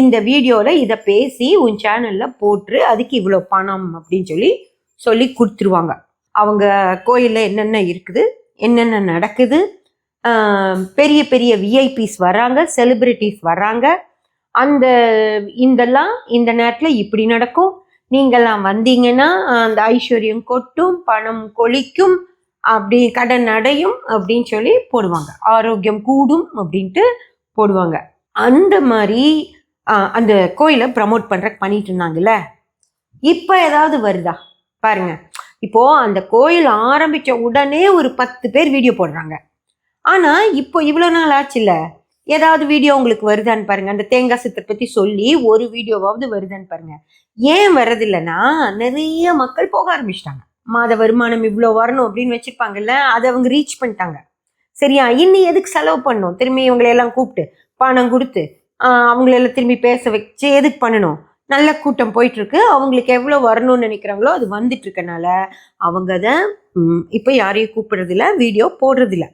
இந்த வீடியோவில் இதை பேசி உன் சேனலில் போட்டு அதுக்கு இவ்வளோ பணம் அப்படின்னு சொல்லி கொடுத்துருவாங்க. அவங்க கோயிலில் என்னென்ன இருக்குது, என்னென்ன நடக்குது, பெரிய பெரிய விஐபிஸ் வர்றாங்க, செலிப்ரிட்டிஸ் வர்றாங்க, இந்த நேரத்தில் இப்படி நடக்கும், நீங்கள்லாம் வந்தீங்கன்னா அந்த ஐஸ்வர்யம் கொட்டும், பணம் கொளிக்கும், அப்படி கடன் அடையும் அப்படின்னு சொல்லி போடுவாங்க, ஆரோக்கியம் கூடும் அப்படின்ட்டு போடுவாங்க. அந்த மாதிரி அந்த கோயிலை ப்ரமோட் பண்ணிட்டு இருந்தாங்கல்ல. இப்போ ஏதாவது வருதா பாருங்க. இப்போ அந்த கோயில் ஆரம்பித்த உடனே ஒரு 10 பேர் வீடியோ போடுறாங்க. ஆனால் இப்போ இவ்வளோ நாள் ஆச்சுல்ல, ஏதாவது வீடியோ உங்களுக்கு வருதான்னு பாருங்க. அந்த தேங்காய் சித்தை பற்றி சொல்லி ஒரு வீடியோவாவது வருதான்னு பாருங்க. ஏன் வர்றதில்லைன்னா, நிறைய மக்கள் போக ஆரம்பிச்சிட்டாங்க. மாத வருமானம் இவ்வளோ வரணும் அப்படின்னு வச்சுருப்பாங்கல்ல, அதை அவங்க ரீச் பண்ணிட்டாங்க. சரியா? இன்னும் எதுக்கு செலவு பண்ணணும்? திரும்பி இவங்களையெல்லாம் கூப்பிட்டு பணம் கொடுத்து அவங்களெல்லாம் திரும்பி பேச வச்சு எதுக்கு பண்ணணும்? நல்ல கூட்டம் போயிட்டுருக்கு. அவங்களுக்கு எவ்வளோ வரணும்னு நினைக்கிறாங்களோ அது வந்துட்டு இருக்கனால அவங்க அதை இப்போ யாரையும் கூப்பிடுறதில்ல, வீடியோ போடுறதில்ல.